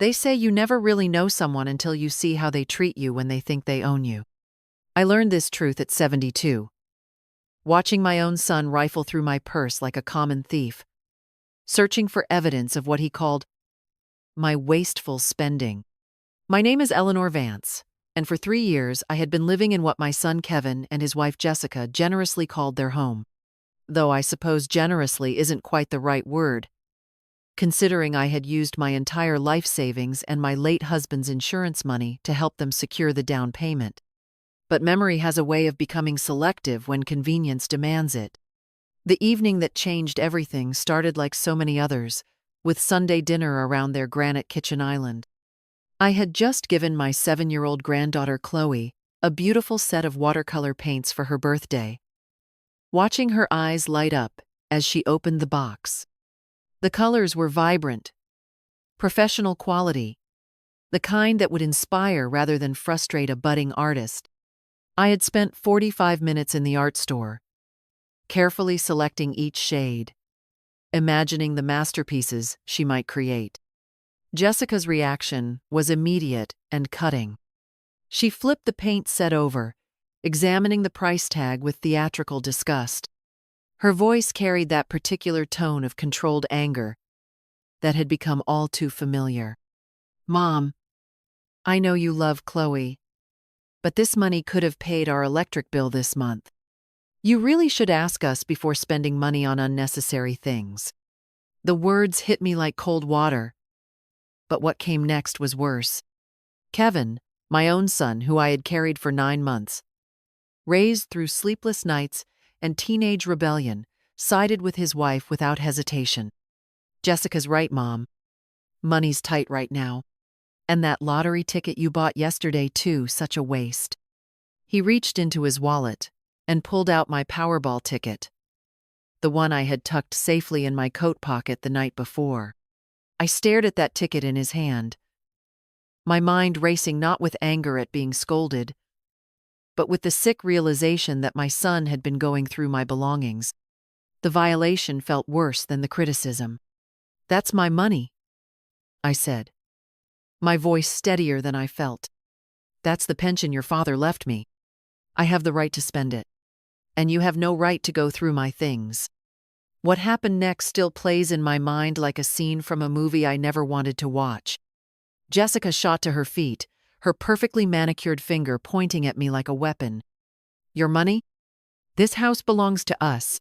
They say you never really know someone until you see how they treat you when they think they own you. I learned this truth at 72. Watching my own son rifle through my purse like a common thief, searching for evidence of what he called my wasteful spending. My name is Eleanor Vance, and for 3 years I had been living in what my son Kevin and his wife Jessica generously called their home. Though I suppose generously isn't quite the right word, considering I had used my entire life savings and my late husband's insurance money to help them secure the down payment. But memory has a way of becoming selective when convenience demands it. The evening that changed everything started like so many others, with Sunday dinner around their granite kitchen island. I had just given my 7-year-old granddaughter Chloe a beautiful set of watercolor paints for her birthday. Watching her eyes light up as she opened the box. The colors were vibrant, professional quality, the kind that would inspire rather than frustrate a budding artist. I had spent 45 minutes in the art store, carefully selecting each shade, imagining the masterpieces she might create. Jessica's reaction was immediate and cutting. She flipped the paint set over, examining the price tag with theatrical disgust. Her voice carried that particular tone of controlled anger that had become all too familiar. "Mom, I know you love Chloe, but this money could have paid our electric bill this month. You really should ask us before spending money on unnecessary things." The words hit me like cold water, but what came next was worse. Kevin, my own son who I had carried for 9 months, raised through sleepless nights and teenage rebellion, sided with his wife without hesitation. "Jessica's right, Mom. Money's tight right now. And that lottery ticket you bought yesterday too, such a waste." He reached into his wallet and pulled out my Powerball ticket, the one I had tucked safely in my coat pocket the night before. I stared at that ticket in his hand, my mind racing not with anger at being scolded, but with the sick realization that my son had been going through my belongings. The violation felt worse than the criticism. "That's my money," I said, my voice steadier than I felt. "That's the pension your father left me. I have the right to spend it. And you have no right to go through my things." What happened next still plays in my mind like a scene from a movie I never wanted to watch. Jessica shot to her feet, her perfectly manicured finger pointing at me like a weapon. "Your money? This house belongs to us.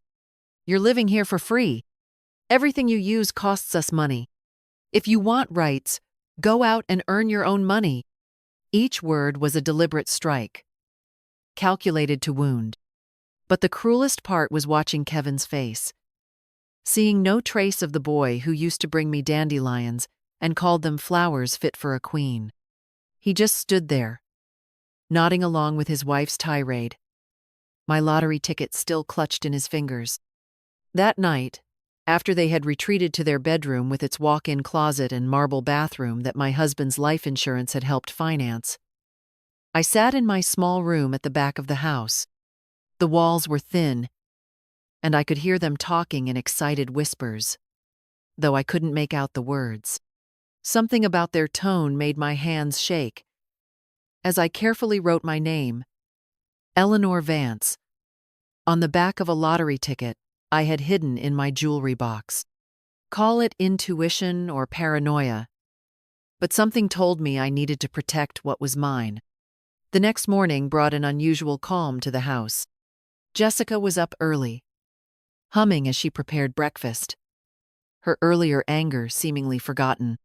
You're living here for free. Everything you use costs us money. If you want rights, go out and earn your own money." Each word was a deliberate strike, calculated to wound. But the cruelest part was watching Kevin's face. Seeing no trace of the boy who used to bring me dandelions and called them flowers fit for a queen. He just stood there, nodding along with his wife's tirade, my lottery ticket still clutched in his fingers. That night, after they had retreated to their bedroom with its walk-in closet and marble bathroom that my husband's life insurance had helped finance, I sat in my small room at the back of the house. The walls were thin, and I could hear them talking in excited whispers, though I couldn't make out the words. Something about their tone made my hands shake as I carefully wrote my name, Eleanor Vance, on the back of a lottery ticket I had hidden in my jewelry box. Call it intuition or paranoia, but something told me I needed to protect what was mine. The next morning brought an unusual calm to the house. Jessica was up early, humming as she prepared breakfast, her earlier anger seemingly forgotten.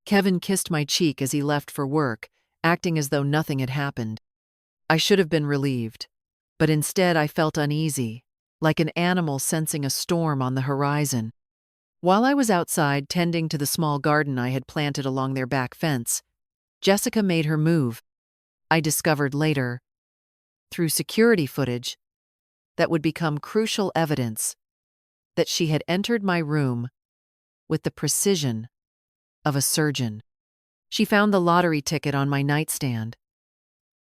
Kevin kissed my cheek as he left for work, acting as though nothing had happened. I should have been relieved, but instead I felt uneasy, like an animal sensing a storm on the horizon. While I was outside tending to the small garden I had planted along their back fence, Jessica made her move. I discovered later, through security footage, that would become crucial evidence that she had entered my room with the precision of a surgeon. She found the lottery ticket on my nightstand,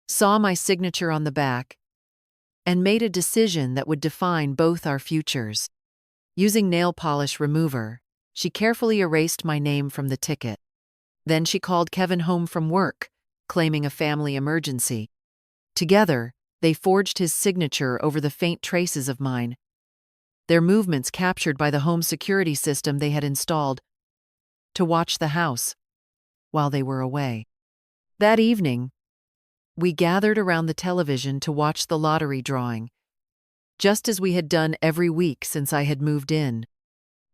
saw my signature on the back, and made a decision that would define both our futures. Using nail polish remover, she carefully erased my name from the ticket. Then she called Kevin home from work, claiming a family emergency. Together, they forged his signature over the faint traces of mine, their movements captured by the home security system they had installed to watch the house while they were away. That evening, we gathered around the television to watch the lottery drawing, just as we had done every week since I had moved in.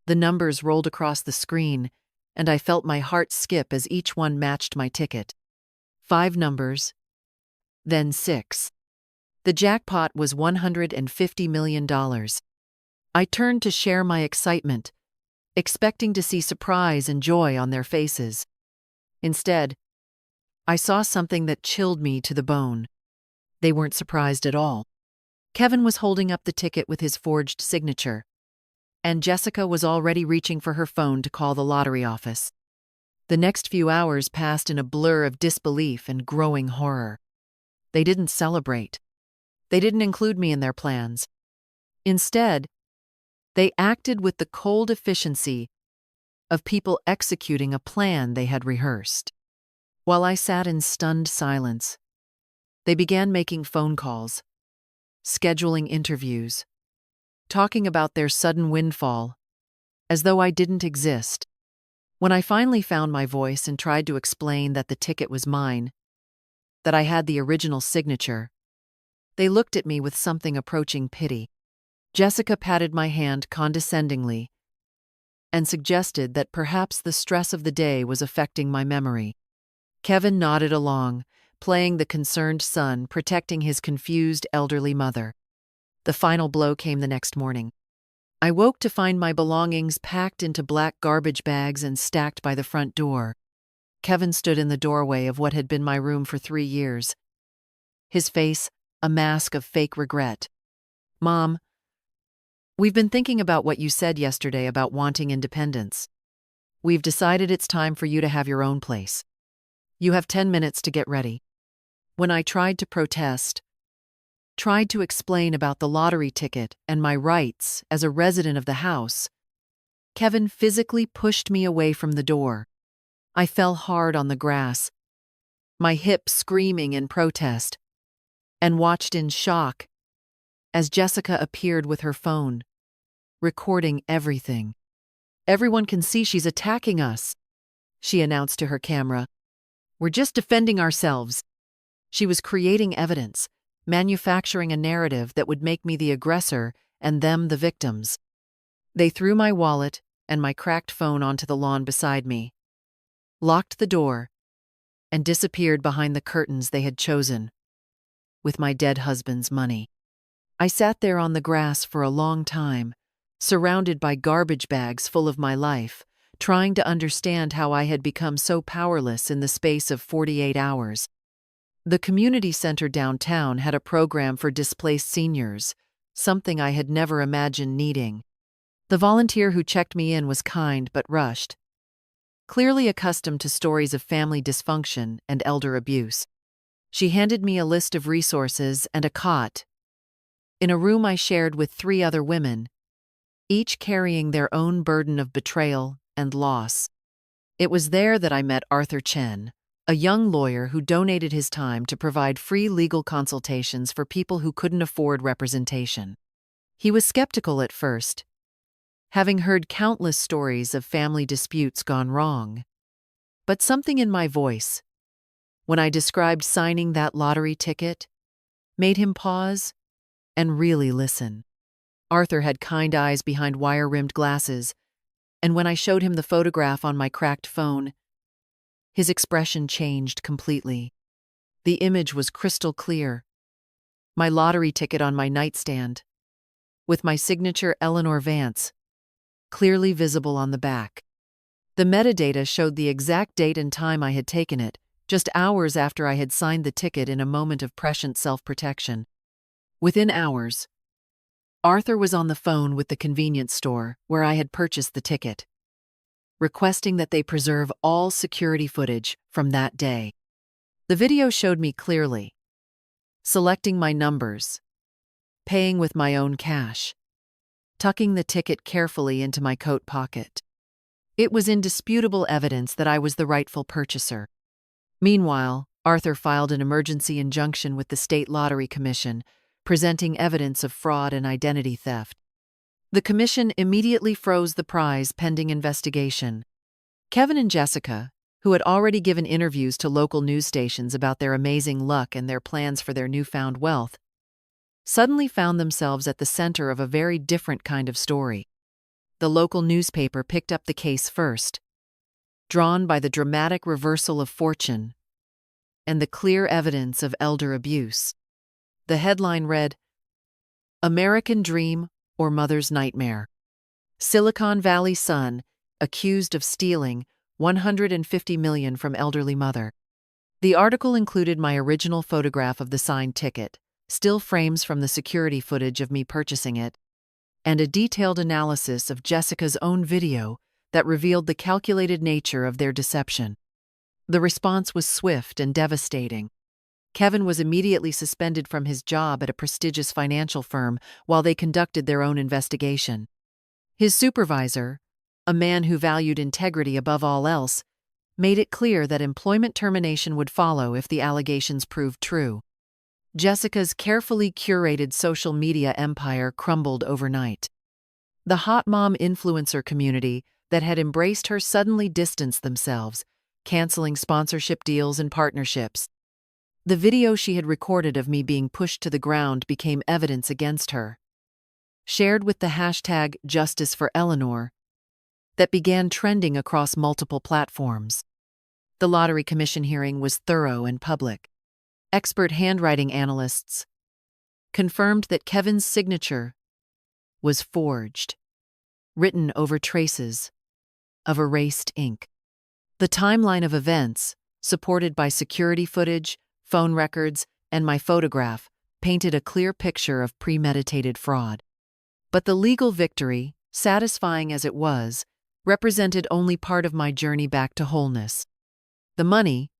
The numbers rolled across the screen, and I felt my heart skip as each one matched my ticket. 5 numbers, then 6. The jackpot was $150 million. I turned to share my excitement, expecting to see surprise and joy on their faces. Instead, I saw something that chilled me to the bone. They weren't surprised at all. Kevin was holding up the ticket with his forged signature, and Jessica was already reaching for her phone to call the lottery office. The next few hours passed in a blur of disbelief and growing horror. They didn't celebrate. They didn't include me in their plans. Instead, they acted with the cold efficiency of people executing a plan they had rehearsed. While I sat in stunned silence, they began making phone calls, scheduling interviews, talking about their sudden windfall, as though I didn't exist. When I finally found my voice and tried to explain that the ticket was mine, that I had the original signature, they looked at me with something approaching pity. Jessica patted my hand condescendingly and suggested that perhaps the stress of the day was affecting my memory. Kevin nodded along, playing the concerned son, protecting his confused elderly mother. The final blow came the next morning. I woke to find my belongings packed into black garbage bags and stacked by the front door. Kevin stood in the doorway of what had been my room for 3 years, his face a mask of fake regret. "Mom, we've been thinking about what you said yesterday about wanting independence. We've decided it's time for you to have your own place. You have 10 minutes to get ready." When I tried to protest, tried to explain about the lottery ticket and my rights as a resident of the house, Kevin physically pushed me away from the door. I fell hard on the grass, my hip screaming in protest, and watched in shock as Jessica appeared with her phone, recording everything. "Everyone can see she's attacking us," she announced to her camera. "We're just defending ourselves." She was creating evidence, manufacturing a narrative that would make me the aggressor and them the victims. They threw my wallet and my cracked phone onto the lawn beside me, locked the door, and disappeared behind the curtains they had chosen, with my dead husband's money. I sat there on the grass for a long time, surrounded by garbage bags full of my life, trying to understand how I had become so powerless in the space of 48 hours. The community center downtown had a program for displaced seniors, something I had never imagined needing. The volunteer who checked me in was kind but rushed, clearly accustomed to stories of family dysfunction and elder abuse. She handed me a list of resources and a cot in a room I shared with 3 other women, each carrying their own burden of betrayal and loss. It was there that I met Arthur Chen, a young lawyer who donated his time to provide free legal consultations for people who couldn't afford representation. He was skeptical at first, having heard countless stories of family disputes gone wrong. But something in my voice, when I described signing that lottery ticket, made him pause and really listen. Arthur had kind eyes behind wire-rimmed glasses, and when I showed him the photograph on my cracked phone, his expression changed completely. The image was crystal clear. My lottery ticket on my nightstand, with my signature Eleanor Vance, clearly visible on the back. The metadata showed the exact date and time I had taken it, just hours after I had signed the ticket in a moment of prescient self-protection. Within hours, Arthur was on the phone with the convenience store where I had purchased the ticket, requesting that they preserve all security footage from that day. The video showed me clearly, selecting my numbers, paying with my own cash, tucking the ticket carefully into my coat pocket. It was indisputable evidence that I was the rightful purchaser. Meanwhile, Arthur filed an emergency injunction with the State Lottery Commission, presenting evidence of fraud and identity theft. The commission immediately froze the prize pending investigation. Kevin and Jessica, who had already given interviews to local news stations about their amazing luck and their plans for their newfound wealth, suddenly found themselves at the center of a very different kind of story. The local newspaper picked up the case first, drawn by the dramatic reversal of fortune and the clear evidence of elder abuse. The headline read, "American Dream or Mother's Nightmare. Silicon Valley Son accused of stealing $150 million from elderly mother." The article included my original photograph of the signed ticket, still frames from the security footage of me purchasing it, and a detailed analysis of Jessica's own video that revealed the calculated nature of their deception. The response was swift and devastating. Kevin was immediately suspended from his job at a prestigious financial firm while they conducted their own investigation. His supervisor, a man who valued integrity above all else, made it clear that employment termination would follow if the allegations proved true. Jessica's carefully curated social media empire crumbled overnight. The hot mom influencer community that had embraced her suddenly distanced themselves, canceling sponsorship deals and partnerships. The video she had recorded of me being pushed to the ground became evidence against her, shared with the hashtag #JusticeForEleanor, that began trending across multiple platforms. The Lottery Commission hearing was thorough and public. Expert handwriting analysts confirmed that Kevin's signature was forged, written over traces of erased ink. The timeline of events, supported by security footage, phone records, and my photograph, painted a clear picture of premeditated fraud. But the legal victory, satisfying as it was, represented only part of my journey back to wholeness. The money,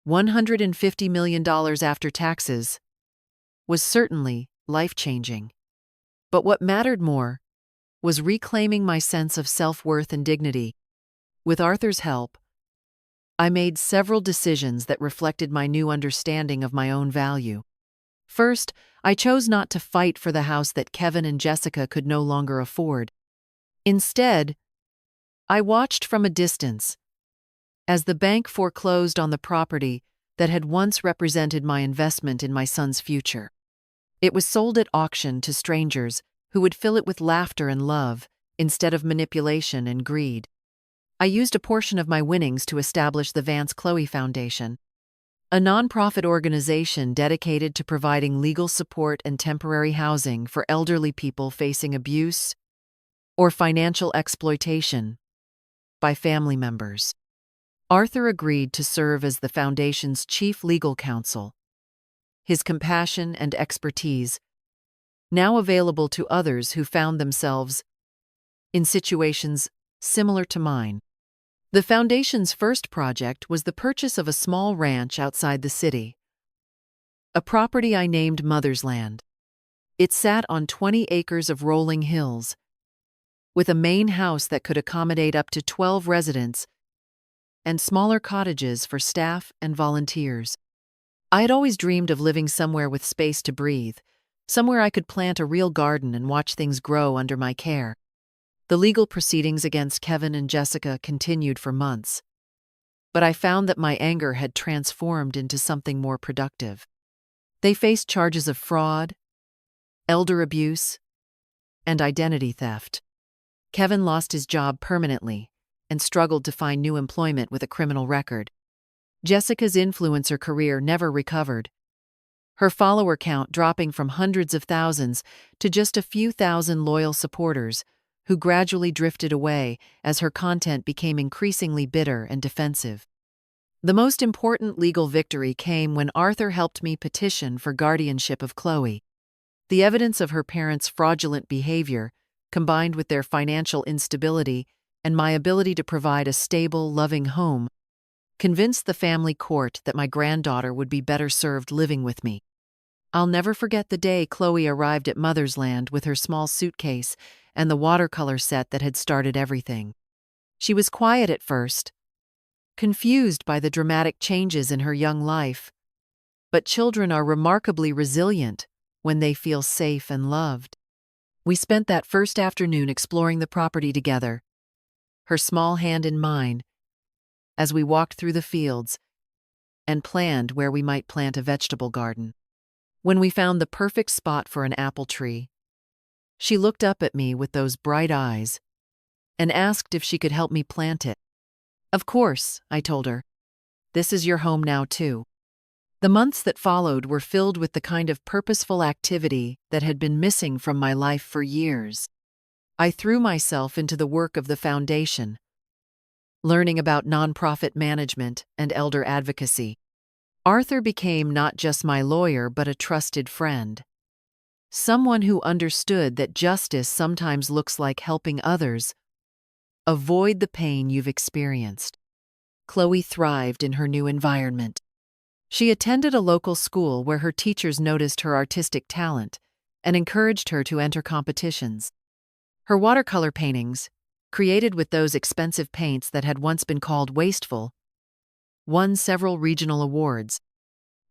$150 million after taxes, was certainly life-changing. But what mattered more was reclaiming my sense of self-worth and dignity. With Arthur's help, I made several decisions that reflected my new understanding of my own value. First, I chose not to fight for the house that Kevin and Jessica could no longer afford. Instead, I watched from a distance as the bank foreclosed on the property that had once represented my investment in my son's future. It was sold at auction to strangers who would fill it with laughter and love instead of manipulation and greed. I used a portion of my winnings to establish the Vance-Chloe Foundation, a nonprofit organization dedicated to providing legal support and temporary housing for elderly people facing abuse or financial exploitation by family members. Arthur agreed to serve as the foundation's chief legal counsel. His compassion and expertise, now available to others who found themselves in situations similar to mine. The foundation's first project was the purchase of a small ranch outside the city, a property I named Mother's Land. It sat on 20 acres of rolling hills, with a main house that could accommodate up to 12 residents and smaller cottages for staff and volunteers. I had always dreamed of living somewhere with space to breathe, somewhere I could plant a real garden and watch things grow under my care. The legal proceedings against Kevin and Jessica continued for months, but I found that my anger had transformed into something more productive. They faced charges of fraud, elder abuse, and identity theft. Kevin lost his job permanently and struggled to find new employment with a criminal record. Jessica's influencer career never recovered, her follower count dropping from hundreds of thousands to just a few thousand loyal supporters who gradually drifted away as her content became increasingly bitter and defensive. The most important legal victory came when Arthur helped me petition for guardianship of Chloe. The evidence of her parents' fraudulent behavior, combined with their financial instability and my ability to provide a stable, loving home, convinced the family court that my granddaughter would be better served living with me. I'll never forget the day Chloe arrived at Mother's Land with her small suitcase and the watercolor set that had started everything. She was quiet at first, confused by the dramatic changes in her young life. But children are remarkably resilient when they feel safe and loved. We spent that first afternoon exploring the property together, her small hand in mine, as we walked through the fields and planned where we might plant a vegetable garden. When we found the perfect spot for an apple tree, she looked up at me with those bright eyes and asked if she could help me plant it. Of course, I told her. This is your home now, too. The months that followed were filled with the kind of purposeful activity that had been missing from my life for years. I threw myself into the work of the foundation, learning about nonprofit management and elder advocacy. Arthur became not just my lawyer but a trusted friend. Someone who understood that justice sometimes looks like helping others avoid the pain you've experienced. Chloe thrived in her new environment. She attended a local school where her teachers noticed her artistic talent and encouraged her to enter competitions. Her watercolor paintings, created with those expensive paints that had once been called wasteful, won several regional awards.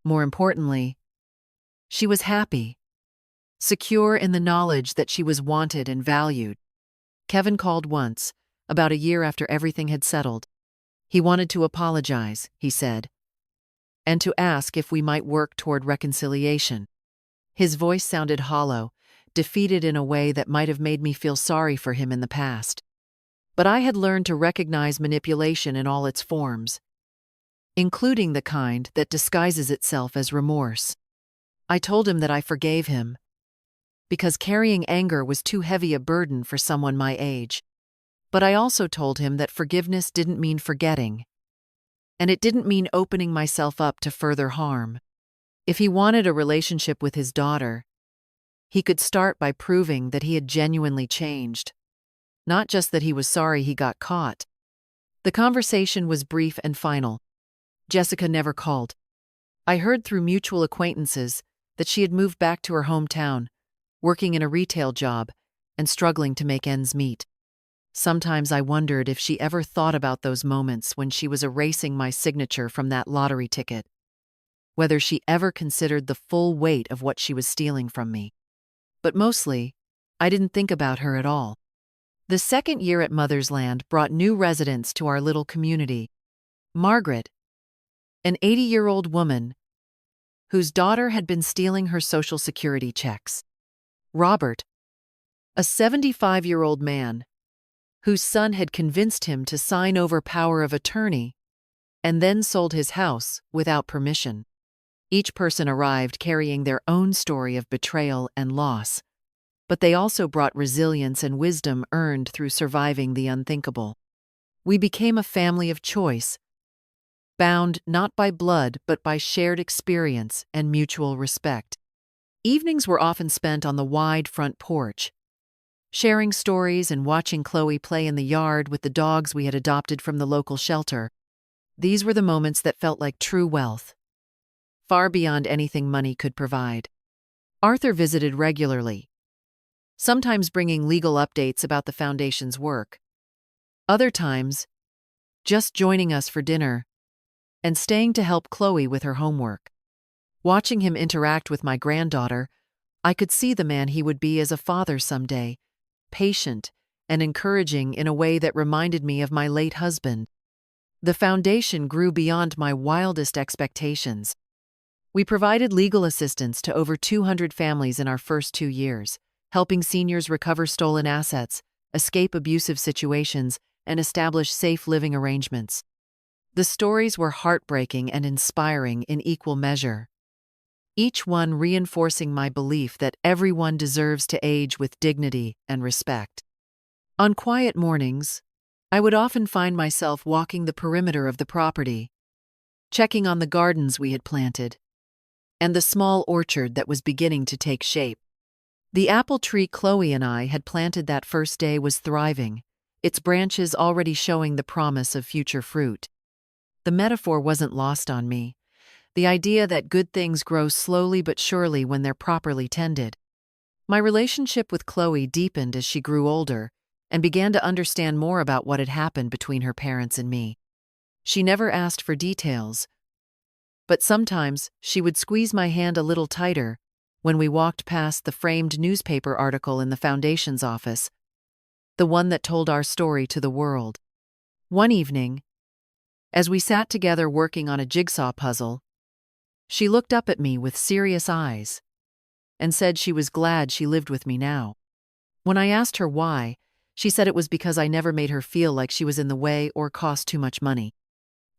More importantly, she was happy, secure in the knowledge that she was wanted and valued. Kevin called once, about a year after everything had settled. He wanted to apologize, he said, and to ask if we might work toward reconciliation. His voice sounded hollow, defeated in a way that might have made me feel sorry for him in the past. But I had learned to recognize manipulation in all its forms, including the kind that disguises itself as remorse. I told him that I forgave him, because carrying anger was too heavy a burden for someone my age. But I also told him that forgiveness didn't mean forgetting, and it didn't mean opening myself up to further harm. If he wanted a relationship with his daughter, he could start by proving that he had genuinely changed, not just that he was sorry he got caught. The conversation was brief and final. Jessica never called. I heard through mutual acquaintances that she had moved back to her hometown, working in a retail job and struggling to make ends meet. Sometimes I wondered if she ever thought about those moments when she was erasing my signature from that lottery ticket, whether she ever considered the full weight of what she was stealing from me. But mostly, I didn't think about her at all. The second year at Mothersland brought new residents to our little community. Margaret, an 80-year-old woman whose daughter had been stealing her Social Security checks. Robert, a 75-year-old man whose son had convinced him to sign over power of attorney and then sold his house without permission. Each person arrived carrying their own story of betrayal and loss, but they also brought resilience and wisdom earned through surviving the unthinkable. We became a family of choice, bound not by blood but by shared experience and mutual respect. Evenings were often spent on the wide front porch, sharing stories and watching Chloe play in the yard with the dogs we had adopted from the local shelter. These were the moments that felt like true wealth, far beyond anything money could provide. Arthur visited regularly, sometimes bringing legal updates about the foundation's work. Other times, just joining us for dinner and staying to help Chloe with her homework. Watching him interact with my granddaughter, I could see the man he would be as a father someday, patient and encouraging in a way that reminded me of my late husband. The foundation grew beyond my wildest expectations. We provided legal assistance to over 200 families in our first 2 years, helping seniors recover stolen assets, escape abusive situations, and establish safe living arrangements. The stories were heartbreaking and inspiring in equal measure, each one reinforcing my belief that everyone deserves to age with dignity and respect. On quiet mornings, I would often find myself walking the perimeter of the property, checking on the gardens we had planted, and the small orchard that was beginning to take shape. The apple tree Chloe and I had planted that first day was thriving, its branches already showing the promise of future fruit. The metaphor wasn't lost on me, the idea that good things grow slowly but surely when they're properly tended. My relationship with Chloe deepened as she grew older, and began to understand more about what had happened between her parents and me. She never asked for details, but sometimes she would squeeze my hand a little tighter when we walked past the framed newspaper article in the Foundation's office, the one that told our story to the world. One evening, as we sat together working on a jigsaw puzzle, she looked up at me with serious eyes and said she was glad she lived with me now. When I asked her why, she said it was because I never made her feel like she was in the way or cost too much money.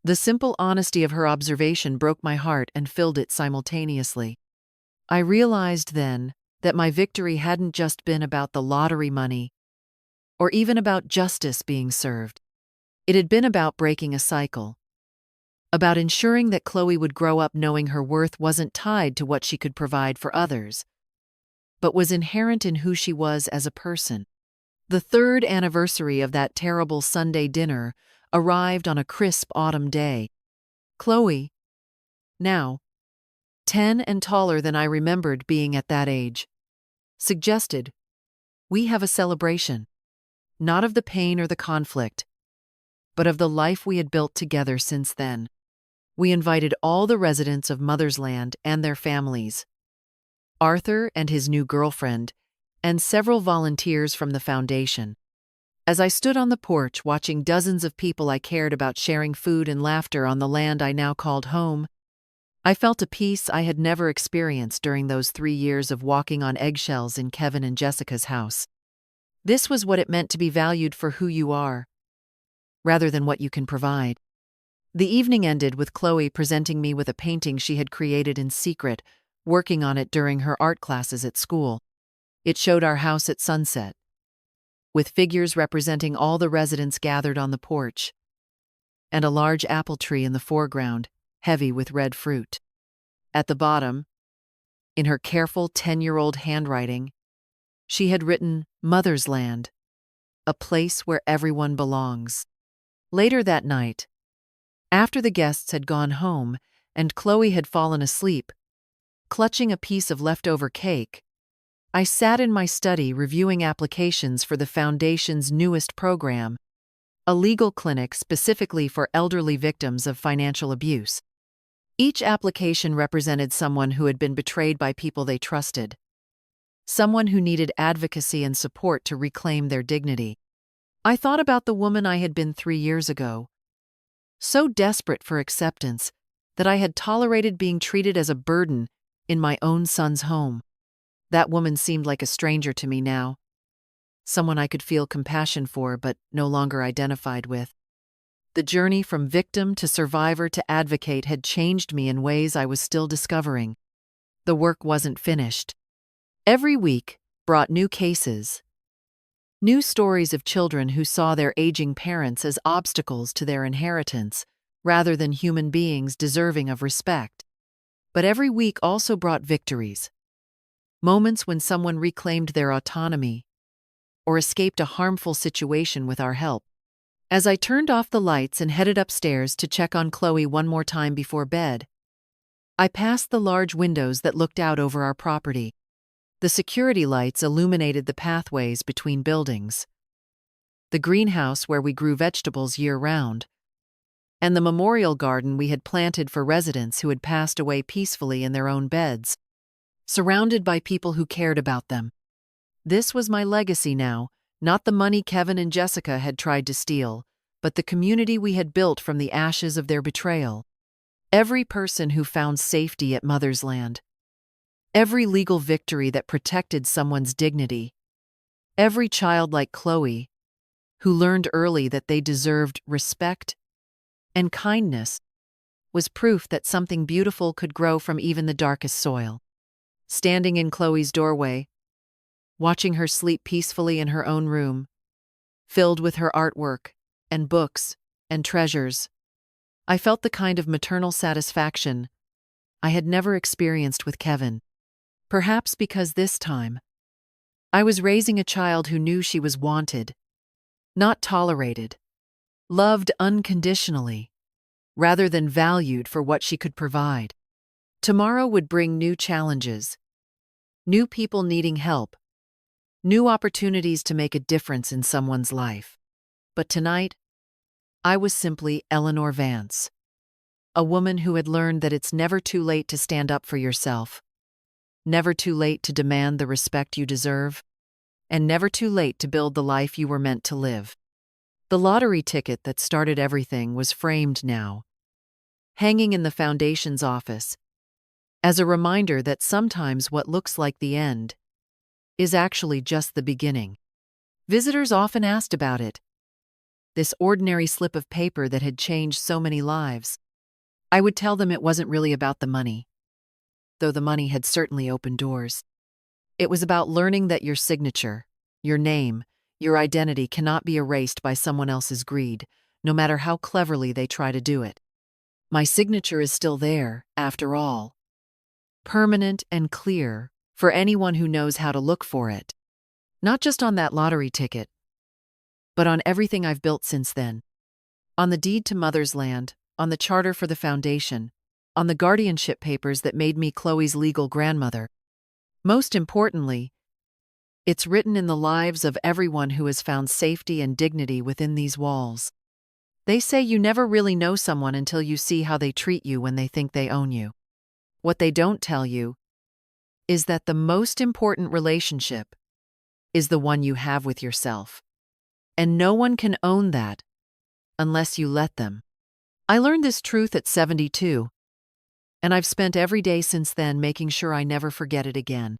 The simple honesty of her observation broke my heart and filled it simultaneously. I realized then that my victory hadn't just been about the lottery money or even about justice being served. It had been about breaking a cycle, about ensuring that Chloe would grow up knowing her worth wasn't tied to what she could provide for others, but was inherent in who she was as a person. The third anniversary of that terrible Sunday dinner arrived on a crisp autumn day. Chloe, now 10 and taller than I remembered being at that age, suggested we have a celebration, not of the pain or the conflict, but of the life we had built together since then. We invited all the residents of Mother's Land and their families, Arthur and his new girlfriend, and several volunteers from the foundation. As I stood on the porch watching dozens of people I cared about sharing food and laughter on the land I now called home, I felt a peace I had never experienced during those 3 years of walking on eggshells in Kevin and Jessica's house. This was what it meant to be valued for who you are, rather than what you can provide. The evening ended with Chloe presenting me with a painting she had created in secret, working on it during her art classes at school. It showed our house at sunset, with figures representing all the residents gathered on the porch, and a large apple tree in the foreground, heavy with red fruit. At the bottom, in her careful 10-year-old handwriting, she had written Mother's Land, a place where everyone belongs. Later that night, after the guests had gone home and Chloe had fallen asleep, clutching a piece of leftover cake, I sat in my study reviewing applications for the Foundation's newest program, a legal clinic specifically for elderly victims of financial abuse. Each application represented someone who had been betrayed by people they trusted, someone who needed advocacy and support to reclaim their dignity. I thought about the woman I had been 3 years ago, so desperate for acceptance that I had tolerated being treated as a burden in my own son's home. That woman seemed like a stranger to me now, someone I could feel compassion for but no longer identified with. The journey from victim to survivor to advocate had changed me in ways I was still discovering. The work wasn't finished. Every week brought new cases, new stories of children who saw their aging parents as obstacles to their inheritance, rather than human beings deserving of respect. But every week also brought victories, moments when someone reclaimed their autonomy or escaped a harmful situation with our help. As I turned off the lights and headed upstairs to check on Chloe one more time before bed, I passed the large windows that looked out over our property. The security lights illuminated the pathways between buildings, the greenhouse where we grew vegetables year-round, and the memorial garden we had planted for residents who had passed away peacefully in their own beds, surrounded by people who cared about them. This was my legacy now, not the money Kevin and Jessica had tried to steal, but the community we had built from the ashes of their betrayal. Every person who found safety at Mother's Land, every legal victory that protected someone's dignity, every child like Chloe, who learned early that they deserved respect and kindness, was proof that something beautiful could grow from even the darkest soil. Standing in Chloe's doorway, watching her sleep peacefully in her own room, filled with her artwork and books and treasures, I felt the kind of maternal satisfaction I had never experienced with Kevin. Perhaps because this time, I was raising a child who knew she was wanted, not tolerated, loved unconditionally, rather than valued for what she could provide. Tomorrow would bring new challenges, new people needing help, new opportunities to make a difference in someone's life. But tonight, I was simply Eleanor Vance, a woman who had learned that it's never too late to stand up for yourself, never too late to demand the respect you deserve, and never too late to build the life you were meant to live. The lottery ticket that started everything was framed now, hanging in the foundation's office, as a reminder that sometimes what looks like the end is actually just the beginning. Visitors often asked about it, this ordinary slip of paper that had changed so many lives. I would tell them it wasn't really about the money, though the money had certainly opened doors. It was about learning that your signature, your name, your identity cannot be erased by someone else's greed, no matter how cleverly they try to do it. My signature is still there, after all, permanent and clear for anyone who knows how to look for it. Not just on that lottery ticket, but on everything I've built since then. On the deed to Mother's Land, on the charter for the foundation, on the guardianship papers that made me Chloe's legal grandmother. Most importantly, it's written in the lives of everyone who has found safety and dignity within these walls. They say you never really know someone until you see how they treat you when they think they own you. What they don't tell you is that the most important relationship is the one you have with yourself. And no one can own that unless you let them. I learned this truth at 72, and I've spent every day since then making sure I never forget it again.